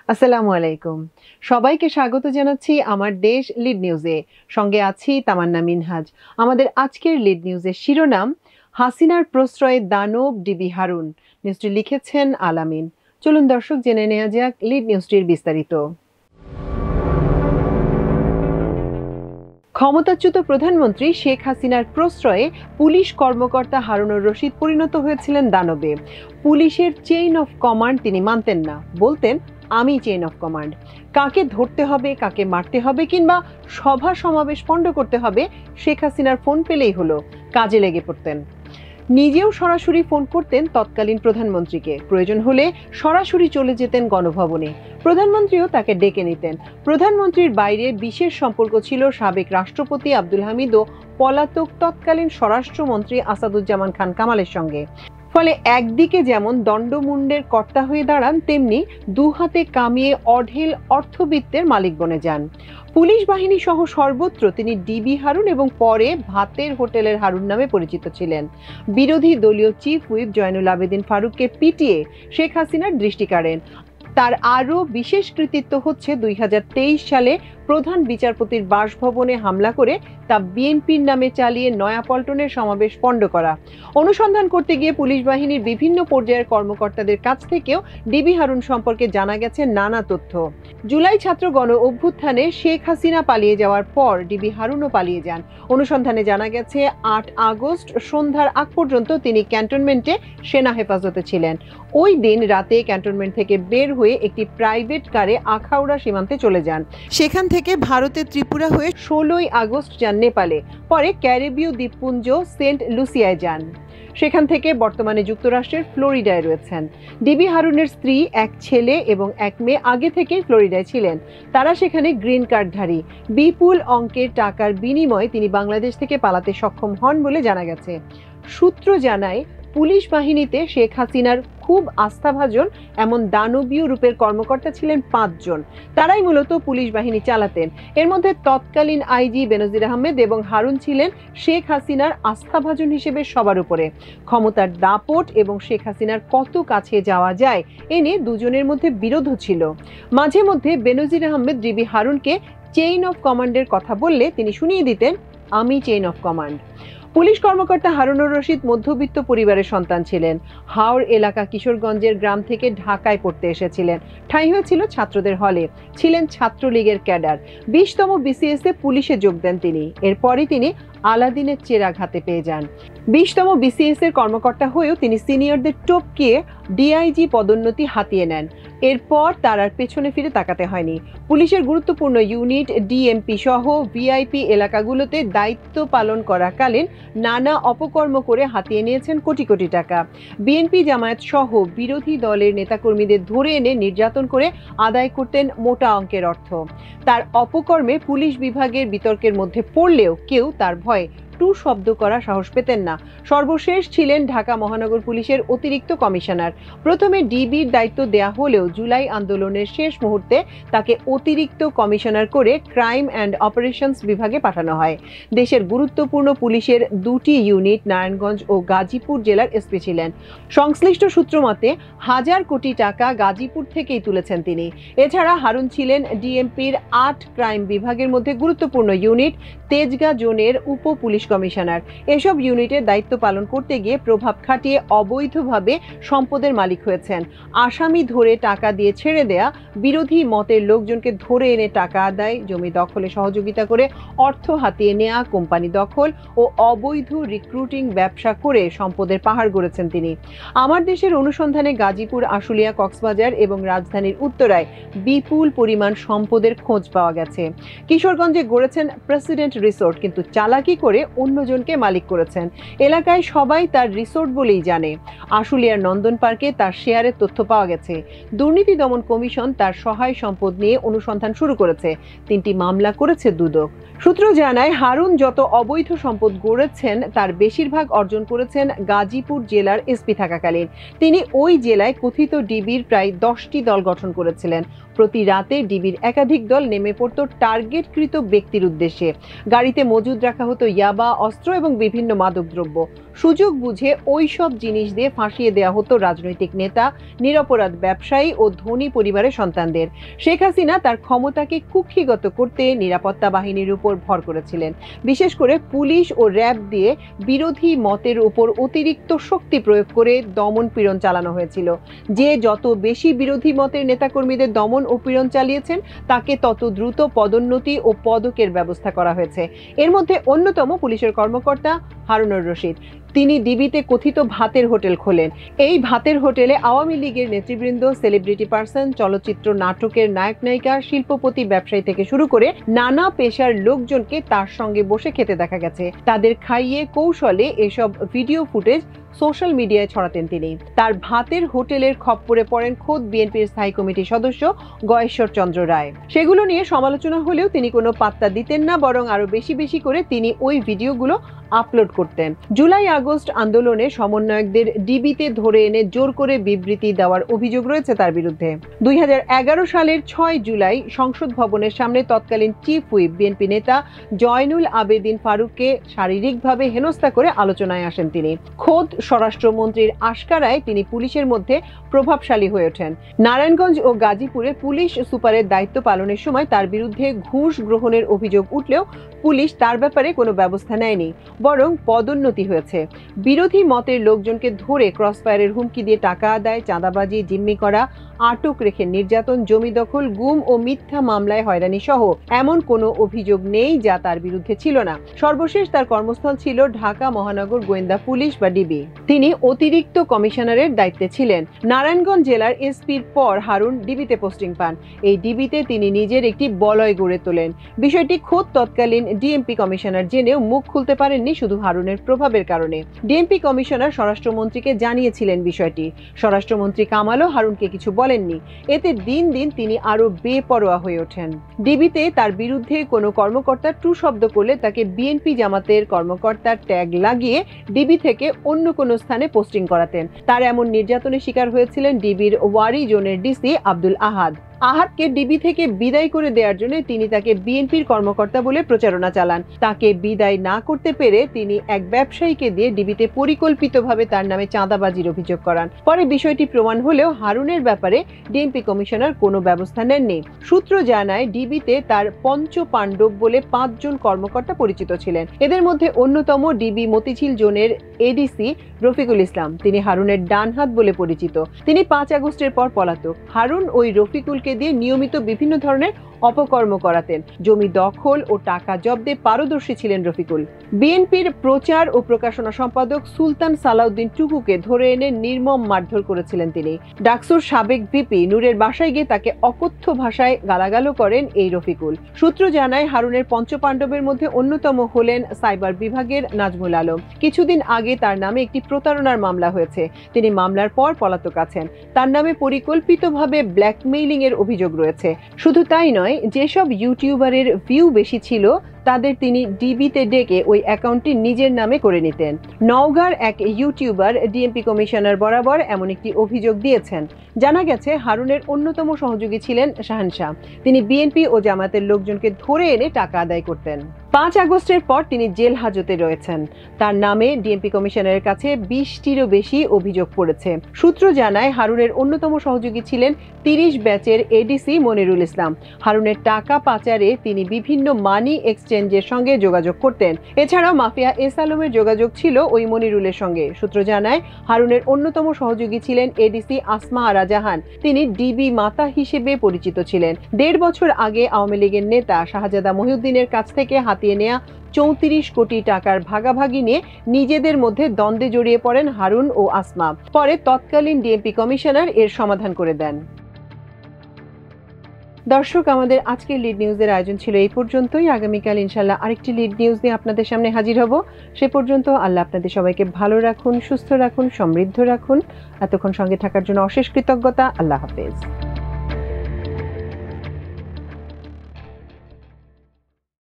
আসসালামু আলাইকুম। সবাইকে স্বাগত জানাচ্ছি আমার দেশ লিড নিউজে। সঙ্গে আছি তামান্না মিনহাজ। আমাদের আজকের লিড নিউজের শিরোনাম, হাসিনার প্রশ্রয়ে দানব ডিবি হারুন। নিউজটি লিখেছেন আলামিন। চলুন দর্শক জেনে নেওয়া যাক লিড নিউজটির বিস্তারিত। ক্ষমতাচ্যুত প্রধানমন্ত্রী শেখ হাসিনার প্রশ্রয়ে পুলিশ কর্মকর্তা হারুনুর রশিদ পরিণত হয়েছিলেন দানবে। পুলিশের চেইন অফ কমান্ড তিনি মানতেন না, বলতেন আমি চেইন অফ কমান্ড। কাকে ধরতে হবে, কাকে মারতে হবে কিংবা সভা সমাবেশ পণ্ড করতে হবে, শেখ হাসিনার ফোন পেলেই হলো, কাজে লেগে পড়তেন। নিজেও সরাসরি ফোন করতেন তৎকালীন প্রধানমন্ত্রীকে, প্রয়োজন হলে সরাসরি চলে যেতেন গণভবনে। প্রধানমন্ত্রীও তাকে ডেকে নিতেন। প্রধানমন্ত্রীর বাইরে বিশেষ সম্পর্ক ছিল সাবেক রাষ্ট্রপতি আব্দুল হামিদ ও পলাতক তৎকালীন স্বরাষ্ট্রমন্ত্রী আসাদুজ্জামান খান কামালের সঙ্গে। ফলে একদিকে যেমন দণ্ডমুণ্ডের কর্তা হয়ে দাঁড়ান, তেমনি দু হাতে কামিয়ে অঢেল অর্থবিত্তের মালিক বনে যান। পুলিশ বাহিনী সহ সর্বত্র তিনি ডিবি হারুন এবং পরে ভাতের হোটেলের হারুন নামে পরিচিত ছিলেন। বিরোধী দলীয় চিফ হুইপ জয়নুল আবেদিন ফারুককে পিটিয়ে শেখ হাসিনার দৃষ্টি কাড়েন। তার আরও বিশেষ কৃতিত্ব হচ্ছে 2023 সালে প্রধান বিচারপতির বাসভবনে হামলা করে তা বিএনপির নামে চালিয়ে নয়াপল্টনের সমাবেশ পণ্ড করা। অনুসন্ধান করতে গিয়ে পুলিশ বাহিনীর বিভিন্ন পর্যায়ের কর্মকর্তাদের কাছ থেকেও ডিবি হারুন সম্পর্কে জানা গেছে নানা তথ্য। জুলাই ছাত্র গণ অভ্যুত্থানে শেখ হাসিনা পালিয়ে যাওয়ার পর ডিবি হারুনও পালিয়ে যান। অনুসন্ধানে জানা গেছে 8 আগস্ট সন্ধ্যার আগ পর্যন্ত তিনি ক্যান্টনমেন্টে সেনা হেফাজতে ছিলেন। ওই দিন রাতে ক্যান্টনমেন্ট থেকে বের হয়ে একটি প্রাইভেট কারে আখাউড়া সীমান্তে চলে যান। সেখান থেকে ভারতের ত্রিপুরা হয়ে 16 আগস্ট যান নেপালে। পরে ক্যারিবীয় দ্বীপপুঞ্জ সেন্ট লুসিয়ায় যান। সেখান থেকে বর্তমানে যুক্তরাষ্ট্রের ফ্লোরিডায় রয়েছেন। ডিবি হারুনের স্ত্রী, এক ছেলে এবং এক মেয়ে আগে থেকেই ফ্লোরিডায় ছিলেন। তারা সেখানে গ্রিন কার্ডধারী। বিপুল অঙ্কের টাকার বিনিময়ে তিনি বাংলাদেশ থেকে পালাতে সক্ষম হন বলে জানা গেছে। সূত্র জানায়, পুলিশ বাহিনীতে শেখ হাসিনার খুব আস্থাভাজন এমন দানবীয় রূপের কর্মকর্তা ছিলেন 5 জন। তারাই মূলত পুলিশ বাহিনী চালাতেন। এর মধ্যে তৎকালীন আইজি বেনজির আহমেদ এবং হারুন ছিলেন শেখ হাসিনার আস্থাভাজন হিসেবে সবার উপরে। ক্ষমতার দাপট এবং শেখ হাসিনার কত কাছে যাওয়া যায় এ নিয়ে দুজনের মধ্যে বিরোধ ছিল। মাঝে মধ্যে বেনজির আহমেদ ডিবি হারুনকে চেইন অফ কমান্ডের কথা বললে তিনি শুনিয়ে দিতেন আমি চেইন অফ কমান্ড। পুলিশ কর্মকর্তা হারুনুর রশিদ মধ্যবিত্ত পরিবারের সন্তান ছিলেন। হাওড় এলাকা কিশোরগঞ্জের গ্রাম থেকে ঢাকায় পড়তে এসেছিলেন। ঠাঁই হয়েছিল ছাত্রদের হলে। ছিলেন ছাত্রলীগের ক্যাডার। 20তম বিসিএস এ পুলিশে যোগ দেন তিনি। এরপরই তিনি আলাদিনের চেরাগ হাতে পেয়ে যান। 20তম বিসিএস এর কর্মকর্তা হয়েও তিনি সিনিয়রদের টপকিয়ে ডিআইজি পদোন্নতি হাতিয়ে নেন। এরপর তার আর পেছনে ফিরে তাকাতে হয়নি। পুলিশের গুরুত্বপূর্ণ ইউনিট, ডিএমপি সহ ভিআইপি এলাকাগুলোতে দায়িত্ব পালন করাকালীন নানা অপকর্ম করে হাতিয়ে নিয়েছেন কোটি কোটি টাকা। বিএনপি জামায়াত সহ বিরোধী দলের নেতাকর্মীদের ধরে এনে নির্যাতন করে আদায় করতেন মোটা অঙ্কের অর্থ। তার অপকর্মে পুলিশ বিভাগের বিতর্কের মধ্যে পড়লেও কেউ তার ভয়ে টু শব্দ করা সাহস পেতেন না। সর্বশেষ ছিলেন ঢাকা মহানগর পুলিশের অতিরিক্ত কমিশনার। প্রথমে ডিবির দায়িত্ব দেয়া হলেও জুলাই আন্দোলনের শেষ মুহূর্তে তাকে অতিরিক্ত কমিশনার করে ক্রাইম অ্যান্ড অপারেশনস বিভাগে পাঠানো হয়। দেশের গুরুত্বপূর্ণ পুলিশের 2টি ইউনিট নারায়ণগঞ্জ ও গাজীপুর জেলার এসপি ছিলেন। সংশ্লিষ্ট সূত্র মতে 1000 কোটি টাকা গাজীপুর থেকেই তুলেছেন তিনি। এছাড়া হারুন ছিলেন ডিএমপির 8 ক্রাইম বিভাগের মধ্যে গুরুত্বপূর্ণ ইউনিট তেজগাঁ জোনের উপ পুলিশ কমিশনার। এসব ইউনিটের দায়িত্ব পালন করতে গিয়ে প্রভাব খাটিয়ে অবৈধভাবে সম্পদের মালিক হয়েছেন। আসামি ধরে টাকা দিয়ে ছেড়ে দেয়া, বিরোধী মতের লোকজনকে ধরে এনে টাকা আদায়, জমি দখলে সহযোগিতা করে অর্থ হাতিয়ে নেয়া, কোম্পানি দখল ও অবৈধ রিক্রুটিং ব্যবসা করে সম্পদের পাহাড় গড়েছেন তিনি। আমার দেশের অনুসন্ধানে গাজীপুর, আশুলিয়া, কক্সবাজার এবং রাজধানীর উত্তরায় বিপুল পরিমাণ সম্পদের খোঁজ পাওয়া গেছে। কিশোরগঞ্জে গড়েছেন প্রেসিডেন্ট রিসোর্ট, কিন্তু চালাকি করে অন্যজনকে মালিক করেছেন। এলাকায় সবাই তার রিসোর্ট বলেই জানে। আশুলিয়ার নন্দন পার্কে তার শেয়ারের তথ্য পাওয়া গেছে। দুর্নীতি দমন কমিশন তার সহায় সম্পদ নিয়ে অনুসন্ধান শুরু করেছে। 3টি মামলা করেছে দুদক। সূত্র জানায়, হারুন যত অবৈধ সম্পদ গড়েছেন তার বেশিরভাগ অর্জন করেছেন গাজীপুর জেলার এসপি থাকাকালীন। তিনি ওই জেলায় কথিত ডিবির প্রায় 10টি দল গঠন করেছিলেন। প্রতি রাতে ডিবির একাধিক দল নেমে পড়ত টার্গেটকৃত ব্যক্তির উদ্দেশ্যে। গাড়িতে মজুদ রাখা হতো ইয়াবা, অস্ত্র এবং বিভিন্ন মাদকদ্রব্য। সুযোগ বুঝে ওই সব জিনিস দিয়ে ফাঁসিয়ে দেওয়া হতো রাজনৈতিক নেতা, নিরপরাধ ব্যবসায়ী ও ধনী পরিবারের সন্তানদের। শেখ হাসিনা তার ক্ষমতাকে কুক্ষিগত করতে নিরাপত্তা বাহিনীর উপর ভর করেছিলেন। বিশেষ করে পুলিশ ও র্যাব দিয়ে বিরোধী মতের উপর অতিরিক্ত শক্তি প্রয়োগ করে দমন পীড়ন চালানো হয়েছিল। যে যত বেশি বিরোধী মতের নেতাকর্মীদের দমন ও পীড়ন চালিয়েছেন তাকে তত দ্রুত পদোন্নতি ও পদকের ব্যবস্থা করা হয়েছে। এর মধ্যে অন্যতম পুলিশের কর্মকর্তা হারুনুর রশিদ। তিনি ডিবিতে কথিত ভাতের হোটেল খোলেন। এই ভাতের হোটেলে আওয়ামী লীগের নেতৃবৃন্দ, সেলিব্রিটি পার্সন, চলচ্চিত্র নাটকের নায়ক নায়িকা, শিল্পপতি, ব্যবসায়ী থেকে শুরু করে নানা পেশার লোকজনকে তার সঙ্গে বসে খেতে দেখা গেছে। তাদের খাইয়ে কৌশলে এসব ভিডিও ফুটেজ সোশ্যাল মিডিয়ায় ছড়াতেন তিনি। তার ভাতের হোটেলের খপ্পরে পড়েন খোদ বিএনপির স্থায়ী কমিটির সদস্য গয়েশ্বর চন্দ্র রায়। সেগুলো নিয়ে সমালোচনা হলেও তিনি কোনো পাত্তা দিতেন না, বরং আরো বেশি বেশি করে তিনি ওই ভিডিওগুলো আপলোড করতেন। জুলাই আগস্ট আন্দোলনে সমন্বয়কদের ডিবিতে ধরে এনে জোর করে বিবৃতি দেওয়ার অভিযোগ রয়েছে তার বিরুদ্ধে। 2011 সালের 6 জুলাই সংসদ ভবনের সামনে তৎকালীন চিফ হুইপ বিএনপি নেতা জয়নুল আবেদিন ফারুককে শারীরিকভাবে হেনস্থা করে আলোচনায় আসেন তিনি। খোদ স্বরাষ্ট্রমন্ত্রীর আশকারায় তিনি পুলিশের মধ্যে প্রভাবশালী হয়ে ওঠেন। নারায়ণগঞ্জ ও গাজীপুরে পুলিশ সুপারের দায়িত্ব পালনের সময় তার বিরুদ্ধে ঘুষ গ্রহণের অভিযোগ উঠলেও পুলিশ তার ব্যাপারে কোনো ব্যবস্থা নেয়নি, বরং পদোন্নতি হয়েছে। বিরোধী মতের লোকজনকে ধরে ক্রসফায়ারের হুমকি দিয়ে টাকা আদায়, চাঁদাবাজি, জিম্মি করা, আটক রেখে নির্যাতন, জমি দখল, গুম ও মিথ্যা মামলায় হয়রানি সহ এমন কোনো অভিযোগ নেই যা তার বিরুদ্ধে ছিল না। সর্বশেষ তার কর্মস্থল ছিল ঢাকা মহানগর গোয়েন্দা পুলিশ বা ডিবি। তিনি অতিরিক্ত কমিশনারের দায়িত্বে ছিলেন। নারায়ণগঞ্জ জেলার এসপির পর হারুন ডিবিতে পোস্টিং পান। এই ডিবিতে তিনি নিজের একটি বলয় গড়ে তোলেন। বিষয়টি খোদ তৎকালীন ডিএমপি কমিশনার জেনেও মুখ খুলতে পারেননি শুধু হারুনের প্রভাবের কারণে। ডিএমপি কমিশনার স্বরাষ্ট্রমন্ত্রীকে জানিয়েছিলেন বিষয়টি। স্বরাষ্ট্রমন্ত্রী কামালও হারুনকে কিছু বলেননি। এতে দিন দিন তিনি আরো বেপরোয়া হয়ে ওঠেন। ডিবিতে তার বিরুদ্ধে কোনো কর্মকর্তা টু শব্দ করলে তাকে বিএনপি জামাতের কর্মকর্তার ট্যাগ লাগিয়ে ডিবি থেকে অন্য কোনো স্থানে পোস্টিং করাতেন। তার এমন নির্যাতনের শিকার হয়েছিলেন ডিবির ওয়ারি জোনের ডিসি আব্দুল আহাদ। আহাদকে ডিবি থেকে বিদায় করে দেওয়ার জন্য তিনি তাকে বিএনপির কর্মকর্তা বলে প্রচারণা চালান। তাকে বিদায় না করতে পেরে তিনি এক ব্যবসায়ীকে দিয়ে ডিবিতে পরিকল্পিতভাবে তার নামে চাঁদাবাজির অভিযোগ করান। পরে বিষয়টি প্রমাণ হলেও হারুনের ব্যাপারে ডিএমপি কমিশনার কোনো ব্যবস্থা নেননি। সূত্র জানায় ডিবিতে তার পঞ্চ পাণ্ডব বলে 5 জন কর্মকর্তা পরিচিত ছিলেন। এদের মধ্যে অন্যতম ডিবি মতিঝিল জোনের এডিসি রফিকুল ইসলাম। তিনি হারুনের ডান হাত বলে পরিচিত। তিনি 5 আগস্টের পর পলাতক। হারুন ওই রফিকুল দিয়ে নিয়মিত বিভিন্ন ধরনের অপকর্ম করাতেন। জমি দখল ও টাকা জব্দে পারদর্শী ছিলেন রফিকুল। বিএনপির প্রচার ও প্রকাশনা সম্পাদক সুলতান সালাউদ্দিন টুকুকে ধরে এনে নির্মম মারধর করেছিলেন তিনি। ডাকসুর সাবেক ভিপি নূরের বাসায় গিয়ে তাকে অকথ্য ভাষায় গালাগালও করেন এই রফিকুল। সূত্র জানায় হারুনের পঞ্চপাণ্ডবের মধ্যে অন্যতম হলেন সাইবার বিভাগের নাজমুল আলম। কিছুদিন আগে তার নামে একটি প্রতারণার মামলা হয়েছে। তিনি মামলার পর পলাতক আছেন। তার নামে পরিকল্পিতভাবে ব্ল্যাকমেইলিং এর অভিযোগ রয়েছে। শুধু তাই নয়, যেসব ইউটিউবারের ভিউ বেশি ছিল তাদের তিনি ডিবিতে ডেকে ওই অ্যাকাউন্টটি নিজের নামে করে নিতেন। নওগাঁর এক ইউটিউবার ডিএমপি কমিশনার বরাবর এমন একটি অভিযোগ দিয়েছেন। জানা গেছে হারুনের অন্যতম সহযোগী ছিলেন শাহানশাহ। তিনি বিএনপি ও জামাতের লোকজনকে ধরে এনে টাকা আদায় করতেন। 5 আগস্টের পর তিনি জেল হাজতে রয়েছেন। তার নামে ডিএমপি কমিশনারের কাছে 20টিরও বেশি অভিযোগ পড়েছে। সূত্র জানায় হারুনের অন্যতম সহযোগী ছিলেন 30 ব্যাচের এডিসি মনিরুল ইসলাম। হারুনের টাকা পাচারে তিনি বিভিন্ন মানি এক্সচেঞ্জের সঙ্গে যোগাযোগ করতেন। এছাড়াও মাফিয়া এস আলমের যোগাযোগ ছিল ওই মনিরুলের সঙ্গে। সূত্র জানায় হারুনের অন্যতম সহযোগী ছিলেন এডিসি আসমা আরা জাহান। তিনি ডিবি মাতা হিসেবে পরিচিত ছিলেন। 1.5 বছর আগে আওয়ামী লীগের নেতা শাহজাদা মহিউদ্দিনের কাছ থেকে হাতিয়ে নেয়া 34 কোটি টাকার ভাগাভাগি নিয়ে নিজেদের মধ্যে দ্বন্দ্বে জড়িয়ে পড়েন হারুন ও আসমা। পরে তৎকালীন ডিএমপি কমিশনার এর সমাধান করে দেন। দর্শক, আমাদের আজকের লিড নিউজের আয়োজন ছিল এই পর্যন্তই। আগামীকাল ইনশাআল্লাহ আরেকটি লিড নিউজ নিয়ে আপনাদের সামনে হাজির হব। সে পর্যন্ত আল্লাহ আপনাদের সবাইকে ভালো রাখুন, সুস্থ রাখুন, সমৃদ্ধ রাখুন। এতক্ষণ সঙ্গে থাকার জন্য অশেষ কৃতজ্ঞতা। আল্লাহ হাফেজ।